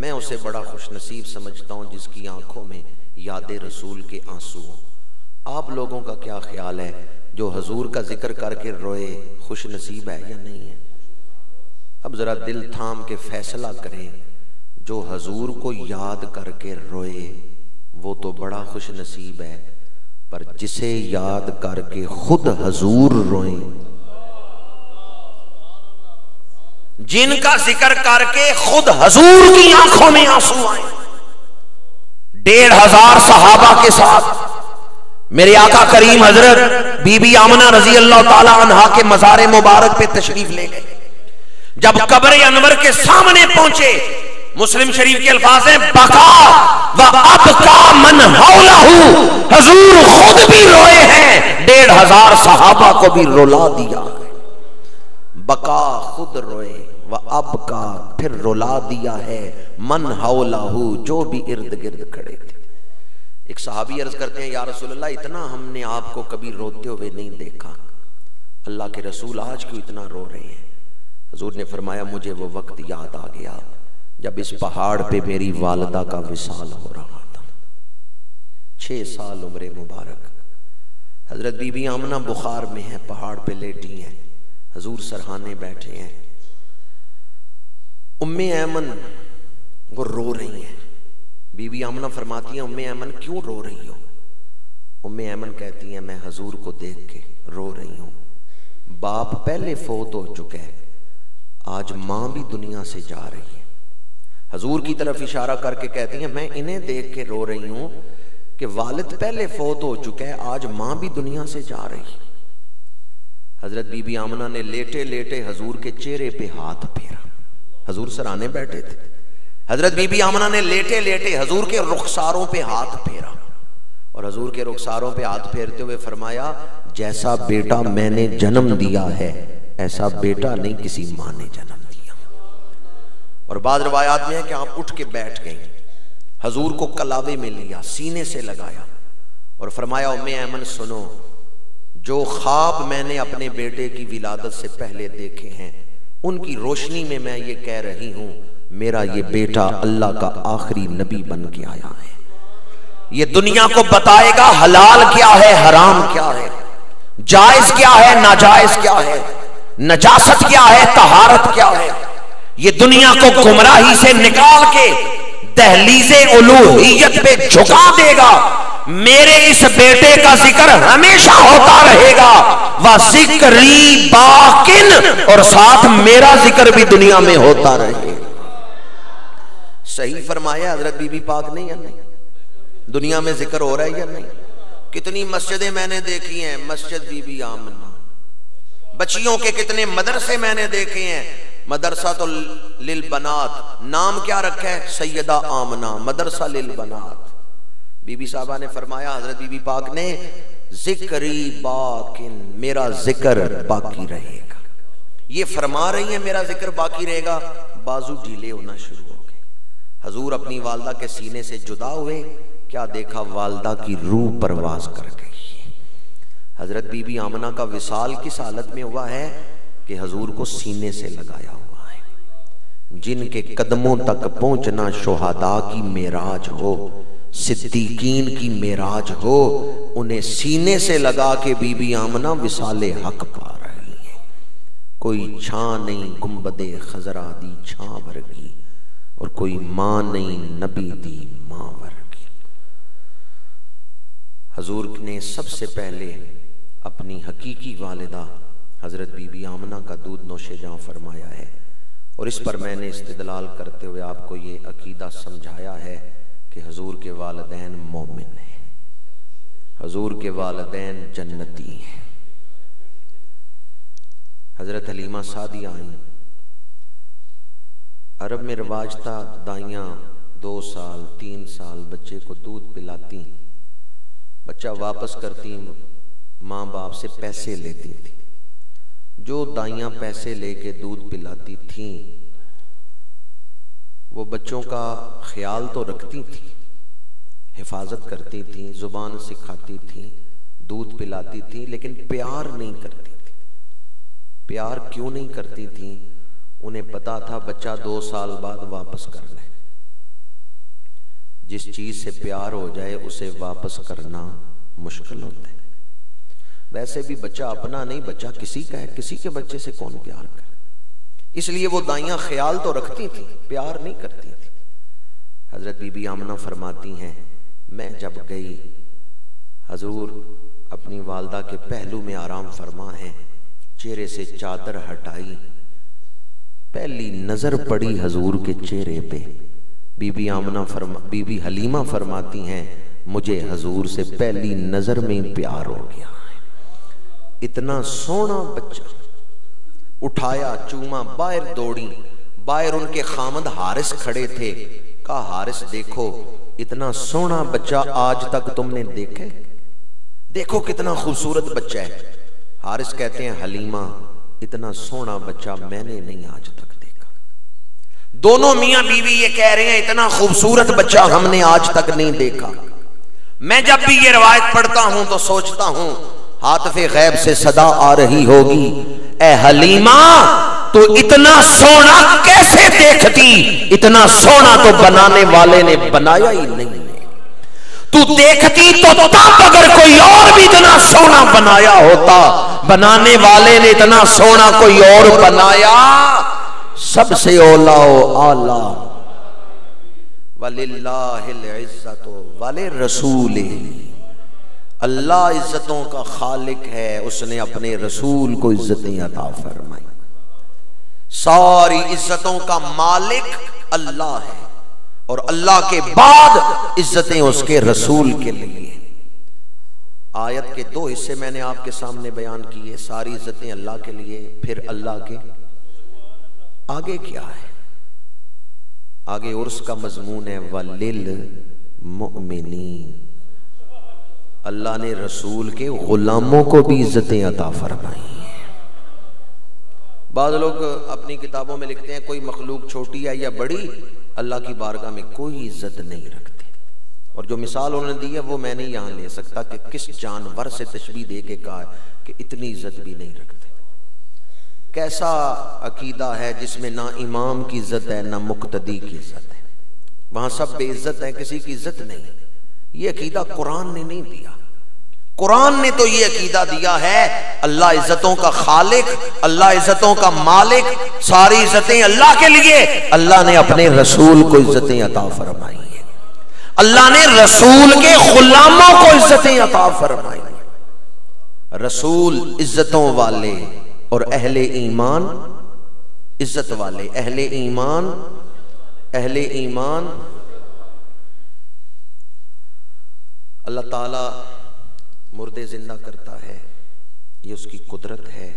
Speaker 1: میں اسے بڑا خوش نصیب سمجھتا ہوں جس کی آنکھوں میں یاد رسول کے آنسو ہوں۔ آپ لوگوں کا کیا خیال ہے؟ جو حضور کا ذکر کر کے روئے خوش نصیب ہے یا نہیں ہے؟ اب ذرا دل تھام کے فیصلہ کریں جو حضور کو یاد کر کے روئے وہ تو بڑا خوش نصیب ہے، پر جسے یاد کر کے خود حضور روئیں، جن کا ذکر کر کے خود حضور کی آنکھوں میں آنسو آئیں۔ 1500 صحابہ کے ساتھ میرے آقا کریم حضرت بی بی آمنہ رضی اللہ تعالی عنہا کے مزار مبارک پہ تشریف لے گئے۔ جب قبر انور کے سامنے پہنچے، مسلم شریف کے الفاظ ہیں بکا و ابکا من حولہ، حضور خود بھی روئے ہیں، 1500 صحابہ کو بھی رلا دیا۔ بکا خود روئے و ابکا پھر رلا دیا ہے من حولہ، جو بھی ارد گرد کھڑے تھے۔ ایک صحابی عرض کرتے ہیں یا رسول اللہ اتنا ہم نے آپ کو کبھی روتے ہوئے نہیں دیکھا، اللہ کے رسول آج کیوں اتنا رو رہے ہیں؟ حضور نے فرمایا مجھے وہ وقت یاد آ گیا جب اس پہاڑ پہ میری والدہ کا وصال ہو رہا تھا۔ 6 سال عمر مبارک، حضرت بی بی آمنہ بخار میں ہے، پہاڑ پہ لیٹی ہیں، حضور سرہانے بیٹھے ہیں، ام ایمن وہ رو رہی ہیں۔ بی بی آمنہ فرماتی ہیں ام ایمن کیوں رو رہی ہو؟ ام ایمن کہتی ہیں میں حضور کو دیکھ کے رو رہی ہوں، باپ پہلے فوت ہو چکا ہے، آج ماں بھی دنیا سے جا رہی ہے۔ حضور کی طرف اشارہ کر کے کہتی ہیں میں انہیں دیکھ کے رو رہی ہوں کہ والد پہلے فوت ہو چکا ہے، آج ماں بھی دنیا سے جا رہی ہے۔ حضرت بی بی آمنہ نے لیٹے لیٹے حضور کے چہرے پہ ہاتھ پھیرا، حضور سرانے بیٹھے تھے، حضرت بی بی آمنہ نے لیٹے لیٹے حضور کے رخساروں پہ ہاتھ پھیرا، اور حضور کے رخساروں پہ ہاتھ پھیرتے ہوئے فرمایا جیسا بیٹا میں نے جنم دیا ہے ایسا بیٹا نہیں کسی ماں نے جنم دیا۔ اور بعض روایات میں ہے کہ آپ اٹھ کے بیٹھ گئیں، حضور کو کلاوے میں لیا، سینے سے لگایا اور فرمایا ام ایمن سنو، جو خواب میں نے اپنے بیٹے کی ولادت سے پہلے دیکھے ہیں ان کی روشنی میں میں یہ کہہ رہی ہوں میرا یہ بیٹا اللہ کا آخری نبی بن کے آیا ہے، یہ دنیا کو بتائے گا حلال کیا ہے حرام کیا ہے، جائز کیا ہے ناجائز کیا ہے، نجاست کیا ہے طہارت کیا ہے، یہ دنیا کو گمراہی سے نکال کے دہلیز الوہیت پہ جھکا دے گا۔ میرے اس بیٹے کا ذکر ہمیشہ ہوتا رہے گا، وَذِكْرِي بَاقٍ، اور ساتھ میرا ذکر بھی دنیا میں ہوتا رہے۔ صحیح فرمایا حضرت بی بی پاک نے یا نہیں؟ دنیا میں ذکر ہو رہا ہے یا نہیں؟ کتنی مسجدیں میں نے دیکھی ہیں، مسجد بی بی آمنہ، بچیوں کے کتنے مدرسے میں نے دیکھے ہیں، مدرسہ تو للبنات، نام کیا رکھا ہے سیدہ آمنہ، مدرسہ للبنات۔ بی بی صاحبہ نے فرمایا حضرت بی بی پاک نے ذکری باقن، میرا ذکر باقی رہے گا، یہ فرما رہی ہیں میرا ذکر باقی رہے گا، بازو ڈھیلے ہونا شروع ہو گئے۔ حضور اپنی والدہ کے سینے سے جدا ہوئے، کیا دیکھا والدہ کی روح پرواز کر گئی۔ حضرت بی بی آمنہ کا وصال کس حالت میں ہوا ہے کہ حضور کو سینے سے لگایا ہوا ہے۔ جن کے قدموں تک پہنچنا شہداء کی معراج ہو، صدیقین کی معراج ہو، انہیں سینے سے لگا کے بی بی آمنہ وصال حق پا رہی ہیں۔ کوئی چھاں نہیں گنبد خضرا دی چھاں ورگی، اور کوئی ماں نہیں نبی دی ماں ورگی۔ حضور نے سب سے پہلے اپنی حقیقی والدہ حضرت بی بی آمنہ کا دودھ نوش جاں فرمایا ہے، اور اس پر میں نے استدلال کرتے ہوئے آپ کو یہ عقیدہ سمجھایا ہے کہ حضور کے والدین مومن ہیں، حضور کے والدین جنتی ہیں۔ حضرت حلیمہ سعدیہ آئیں، عرب میں رواج تھا دائیاں 2 سال 3 سال بچے کو دودھ پلاتی، بچہ واپس کرتی، ماں باپ سے پیسے لیتی تھی، جو دائیاں پیسے لے کے دودھ پلاتی تھیں وہ بچوں کا خیال تو رکھتی تھی، حفاظت کرتی تھی، زبان سکھاتی تھی، دودھ پلاتی تھی، لیکن پیار نہیں کرتی تھی۔ پیار کیوں نہیں کرتی تھی؟ انہیں پتا تھا بچہ 2 سال بعد واپس کرنا ہے، جس چیز سے پیار ہو جائے اسے واپس کرنا مشکل ہوتا ہے۔ ویسے بھی بچہ اپنا نہیں، بچہ کسی کا ہے، کسی کے بچے سے کون پیار کرے، اس لیے وہ دائیاں خیال تو رکھتی تھی، پیار نہیں کرتی تھی۔ حضرت بی بی آمنہ فرماتی ہیں میں جب گئی حضور اپنی والدہ کے پہلو میں آرام فرما ہیں، چہرے سے چادر ہٹائی، پہلی نظر پڑی حضور کے چہرے پہ، بی بی حلیمہ فرماتی ہیں مجھے حضور سے پہلی نظر میں پیار ہو گیا ہے۔ اتنا سونا بچہ، اٹھایا چوما، باہر دوڑی، باہر ان کے خامد حارث کھڑے تھے، کہا حارث دیکھو اتنا سونا بچہ آج تک تم نے دیکھے، دیکھو کتنا خوبصورت بچہ ہے۔ حارث کہتے ہیں حلیمہ اتنا سونا بچہ میں نے نہیں آج تک دیکھا۔ دونوں میاں بیوی یہ کہہ رہے ہیں اتنا خوبصورت بچہ ہم نے آج تک نہیں دیکھا۔ میں جب بھی یہ روایت پڑھتا ہوں تو سوچتا ہوں ہاتف غیب سے صدا آ رہی ہوگی اے حلیمہ تو اتنا سونا کیسے دیکھتی، اتنا سونا تو بنانے والے نے بنایا ہی نہیں، تو دیکھتی تو تب اگر کوئی اور بھی اتنا سونا بنایا ہوتا، بنانے والے نے اتنا سونا کوئی اور بنایا، سب سے اولا و اعلی وَلِلَّهِ الْعِزَّةُ وَلِلرَّسُولِهِ، اللہ عزتوں کا خالق ہے، اس نے اپنے رسول کو عزتیں عطا فرمائی، ساری عزتوں کا مالک اللہ ہے، اور اللہ کے بعد عزتیں اس کے رسول کے لیے۔ آیت کے دو حصے میں نے آپ کے سامنے بیان کیے، ساری عزتیں اللہ کے لیے، پھر اللہ کے آگے کیا ہے؟ آگے عرس کا مضمون ہے وَلِلْمُؤْمِنِينَ، اللہ نے رسول کے غلاموں کو بھی عزتیں عطا فرمائی ہیں۔ بعض لوگ اپنی کتابوں میں لکھتے ہیں کوئی مخلوق چھوٹی ہے یا بڑی، اللہ کی بارگاہ میں کوئی عزت نہیں رکھتے، اور جو مثال انہوں نے دی ہے وہ میں نہیں یہاں لے سکتا کہ کس جانور سے تشبیہ دے کے کہا ہے کہ اتنی عزت بھی نہیں رکھتے۔ کیسا عقیدہ ہے جس میں نہ امام کی عزت ہے نہ مقتدی کی عزت ہے، وہاں سب بے عزت ہیں، کسی کی عزت نہیں۔ یہ عقیدہ قرآن نے نہیں دیا، قرآن نے تو یہ عقیدہ دیا ہے اللہ عزتوں کا خالق، اللہ عزتوں کا مالک، ساری عزتیں اللہ کے لیے، اللہ نے اپنے رسول کو عزتیں عطا فرمائی ہیں، اللہ نے رسول کے غلاموں کو عزتیں عطا فرمائی ہیں۔ رسول عزتوں والے اور اہل ایمان عزت والے، اہل ایمان اللہ تعالی مردے زندہ کرتا ہے، یہ اس کی قدرت ہے،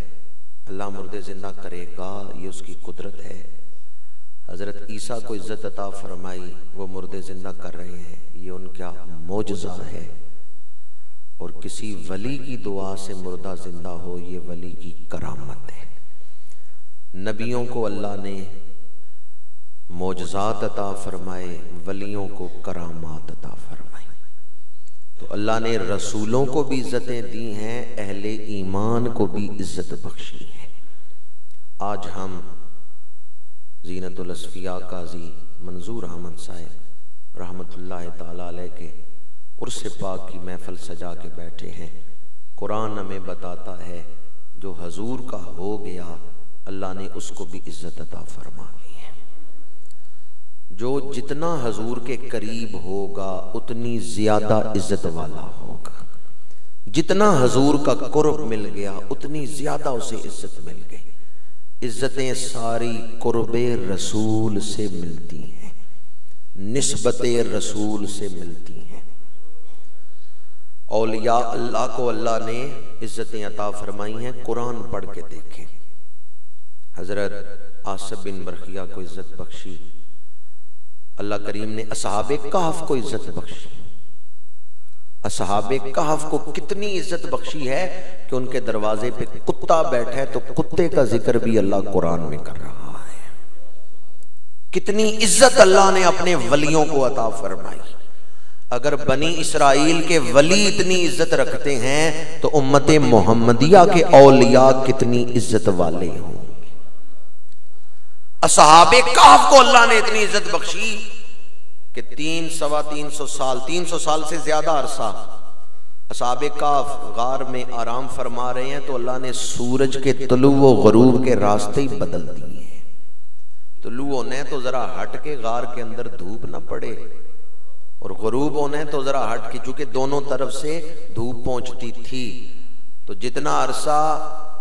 Speaker 1: اللہ مردے زندہ کرے گا، یہ اس کی قدرت ہے۔ حضرت عیسیٰ کو عزت عطا فرمائی، وہ مردے زندہ کر رہے ہیں، یہ ان کا معجزہ ہے، اور کسی ولی کی دعا سے مردہ زندہ ہو یہ ولی کی کرامت ہے۔ نبیوں کو اللہ نے معجزات عطا فرمائے، ولیوں کو کرامات عطا فرمائے، تو اللہ نے رسولوں کو بھی عزتیں دی ہیں، اہل ایمان کو بھی عزت بخشی ہے۔ آج ہم زینت الاصفیاء قاضی منظور احمد صاحب رحمت اللہ تعالی علیہ کے عرس پاک کی محفل سجا کے بیٹھے ہیں۔ قرآن ہمیں بتاتا ہے جو حضور کا ہو گیا اللہ نے اس کو بھی عزت عطا فرما دی ہے۔ جو جتنا حضور کے قریب ہوگا اتنی زیادہ عزت والا ہوگا، جتنا حضور کا قرب مل گیا اتنی زیادہ اسے عزت مل گئی۔ عزتیں ساری قرب رسول سے ملتی ہیں، نسبت رسول سے ملتی ہیں۔ اولیاء اللہ کو اللہ نے عزتیں عطا فرمائی ہیں، قرآن پڑھ کے دیکھیں۔ حضرت آصف بن برخیہ کو عزت بخشی، اللہ کریم نے اصحاب کہف کو عزت بخشی۔ اصحاب کہف کو کتنی عزت بخشی ہے کہ ان کے دروازے پہ کتا بیٹھے تو کتے کا ذکر بھی اللہ قرآن میں کر رہا ہے۔ کتنی عزت اللہ نے اپنے ولیوں کو عطا فرمائی۔ اگر بنی اسرائیل کے ولی اتنی عزت رکھتے ہیں تو امت محمدیہ کے اولیاء کتنی عزت والے ہوں۔ اصحاب کہف کو اللہ نے اتنی عزت بخشی کہ 300 سال سے زیادہ عرصہ اصحاب کہف غار میں آرام فرما رہے ہیں تو اللہ نے سورج کے طلوع و غروب کے راستے ہی بدل دیے ہیں۔ تو طلوع ہونا ہے تو ذرا ہٹ کے غار کے اندر دھوپ نہ پڑے، اور غروب ہونا ہے تو ذرا ہٹ کے، چونکہ دونوں طرف سے دھوپ پہنچتی تھی۔ تو جتنا عرصہ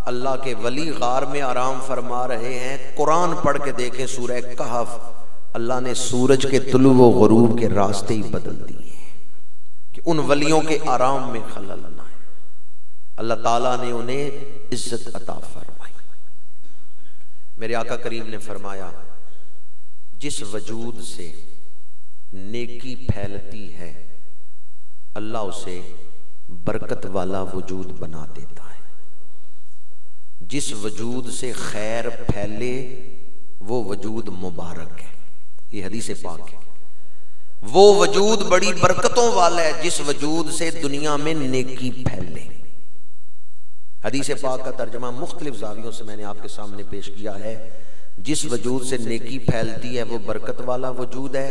Speaker 1: اللہ کے ولی غار میں آرام فرما رہے ہیں، قرآن پڑھ کے دیکھیں سورہ کہف، اللہ نے سورج کے طلوع و غروب کے راستے ہی بدل دیے کہ ان ولیوں کے آرام میں خلل نہ ہے۔ اللہ تعالیٰ نے انہیں عزت عطا فرمائی۔ میرے آقا کریم نے فرمایا جس وجود سے نیکی پھیلتی ہے اللہ اسے برکت والا وجود بنا دیتا ہے، جس وجود سے خیر پھیلے وہ وجود مبارک ہے، یہ حدیث پاک ہے۔ وہ وجود بڑی برکتوں والا ہے جس وجود سے دنیا میں نیکی پھیلے۔ حدیث پاک کا ترجمہ مختلف زاویوں سے میں نے آپ کے سامنے پیش کیا ہے۔ جس وجود سے نیکی پھیلتی ہے وہ برکت والا وجود ہے۔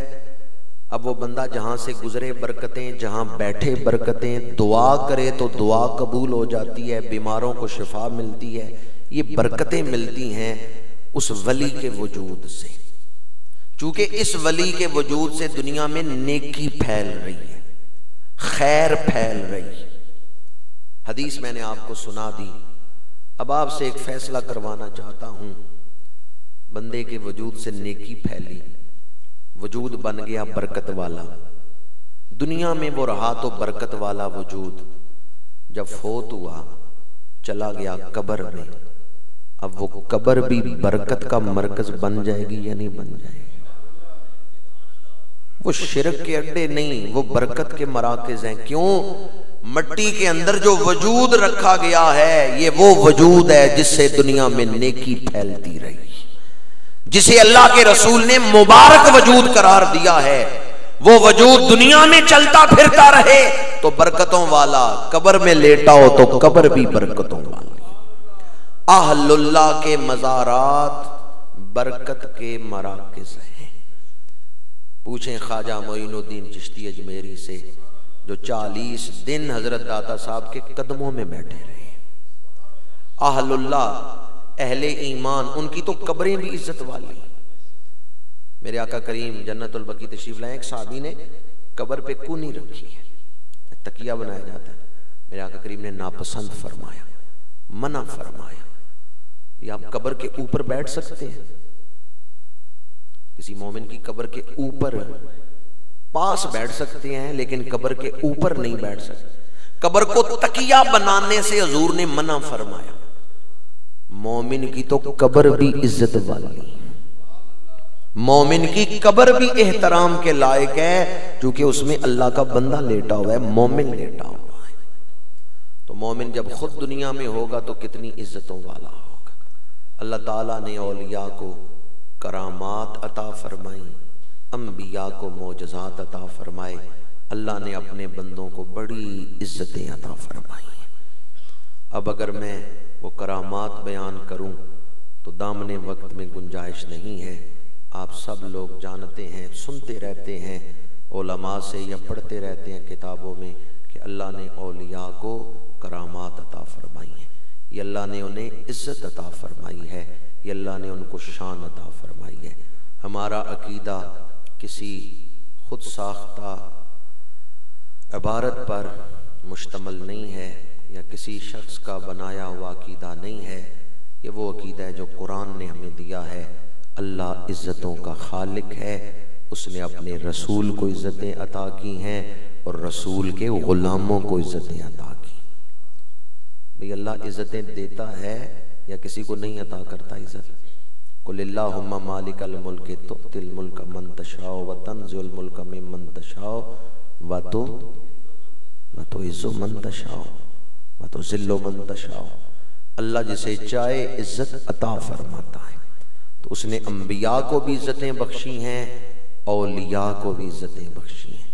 Speaker 1: اب وہ بندہ جہاں سے گزرے برکتیں، جہاں بیٹھے برکتیں، دعا کرے تو دعا قبول ہو جاتی ہے، بیماروں کو شفا ملتی ہے، یہ برکتیں ملتی ہیں اس ولی کے وجود سے، چونکہ اس ولی کے وجود سے دنیا میں نیکی پھیل رہی ہے، خیر پھیل رہی ہے۔ حدیث میں نے آپ کو سنا دی، اب آپ سے ایک فیصلہ کروانا چاہتا ہوں۔ بندے کے وجود سے نیکی پھیلی، وجود بن گیا برکت والا، دنیا میں وہ رہا تو برکت والا وجود، جب فوت ہوا چلا گیا قبر میں، اب وہ قبر بھی برکت کا مرکز بن جائے گی یا نہیں بن جائے گی؟ وہ شرک کے اڈے نہیں، وہ برکت کے مراکز ہیں۔ کیوں؟ مٹی کے اندر جو وجود رکھا گیا ہے یہ وہ وجود ہے جس سے دنیا میں نیکی پھیلتی رہی، جسے اللہ کے رسول نے مبارک وجود قرار دیا ہے۔ وہ وجود دنیا میں چلتا پھرتا رہے تو برکتوں والا، قبر میں لیٹا ہو تو قبر بھی برکتوں والی۔ اہل اللہ کے مزارات برکت کے مراکز ہیں۔ پوچھیں خواجہ معین الدین چشتی اجمیری سے، جو 40 دن حضرت داتا صاحب کے قدموں میں بیٹھے رہے۔ اہل اللہ، اہل ایمان، ان کی تو قبریں بھی عزت والی۔ میرے آقا کریم جنت البقیع تشریف لائے، ایک صحابی نے قبر پہ کونی رکھی ہے، تکیہ بنایا جاتا ہے، میرے آقا کریم نے ناپسند فرمایا، منع فرمایا، یہ آپ قبر کے اوپر بیٹھ سکتے ہیں؟ کسی مومن کی قبر کے اوپر پاس بیٹھ سکتے ہیں لیکن قبر کے اوپر نہیں بیٹھ سکتے۔ قبر کو تکیہ بنانے سے حضور نے منع فرمایا۔ مومن کی تو قبر بھی عزت والی، مومن کی قبر بھی احترام کے لائق ہے، کیونکہ اس میں اللہ کا بندہ لیٹا ہوا ہے، مومن لیٹا ہوا ہے۔ تو مومن جب خود دنیا میں ہوگا تو کتنی عزتوں والا ہوگا۔ اللہ تعالیٰ نے اولیاء کو کرامات عطا فرمائی، انبیاء کو معجزات عطا فرمائے، اللہ نے اپنے بندوں کو بڑی عزتیں عطا فرمائی۔ اب اگر میں وہ کرامات بیان کروں تو دامن وقت میں گنجائش نہیں ہے۔ آپ سب لوگ جانتے ہیں، سنتے رہتے ہیں علماء سے یا پڑھتے رہتے ہیں کتابوں میں کہ اللہ نے اولیاء کو کرامات عطا فرمائی ہیں، یہ اللہ نے انہیں عزت عطا فرمائی ہے، یہ اللہ نے ان کو شان عطا فرمائی ہے۔ ہمارا عقیدہ کسی خود ساختہ عبارت پر مشتمل نہیں ہے یا کسی شخص کا بنایا ہوا عقیدہ نہیں ہے، یہ وہ عقیدہ ہے جو قرآن نے ہمیں دیا ہے۔ اللہ عزتوں کا خالق ہے، اس نے اپنے رسول کو عزتیں عطا کی ہیں اور رسول کے غلاموں کو عزتیں عطا کی۔ بھئی اللہ عزتیں دیتا ہے یا کسی کو نہیں عطا کرتا عزت؟ قل اللہم مالک الملک تؤتی الملک من تشاء وتنزع الملک ممن تشاء وتعز من تشاء وتذل من تشاء۔ اللہ جسے چاہے عزت عطا فرماتا ہے، تو اس نے انبیاء کو بھی عزتیں بخشی ہیں، اولیاء کو بھی عزتیں بخشی ہیں۔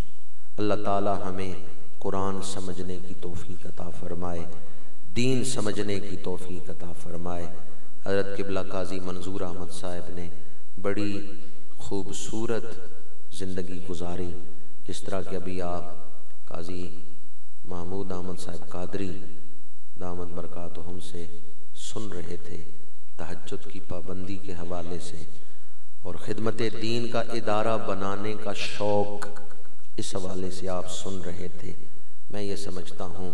Speaker 1: اللہ تعالی ہمیں قرآن سمجھنے کی توفیق عطا فرمائے، دین سمجھنے کی توفیق عطا فرمائے۔ حضرت قبلہ قاضی منظور احمد صاحب نے بڑی خوبصورت زندگی گزاری، جس طرح کہ ابھی آپ قاضی محمود احمد صاحب قادری دامت برکاتہم سے سن رہے تھے، تہجد کی پابندی کے حوالے سے اور خدمت دین کا ادارہ بنانے کا شوق اس حوالے سے آپ سن رہے تھے۔ میں یہ سمجھتا ہوں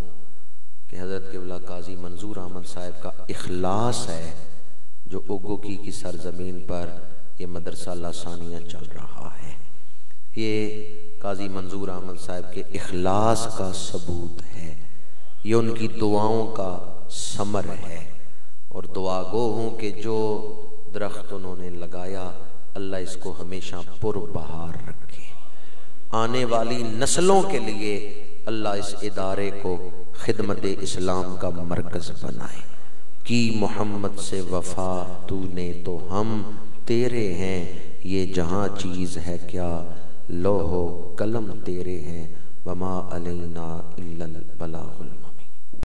Speaker 1: کہ حضرت قبلہ قاضی منظور احمد صاحب کا اخلاص ہے جو اوگوکی کی سرزمین پر یہ مدرسہ ثانیہ چل رہا ہے۔ یہ قاضی منظور احمد صاحب کے اخلاص کا ثبوت ہے، یہ ان کی دعاؤں کا ثمر ہے۔ اور دعا گو ہوں کہ جو درخت انہوں نے لگایا اللہ اس کو ہمیشہ پر بہار رکھے، آنے والی نسلوں کے لیے اللہ اس ادارے کو خدمت اسلام کا مرکز بنائے۔ کی محمد سے وفا تو نے تو ہم تیرے ہیں، یہ جہاں چیز ہے کیا لوح و قلم تیرے ہیں، وما علینا الا البلاغ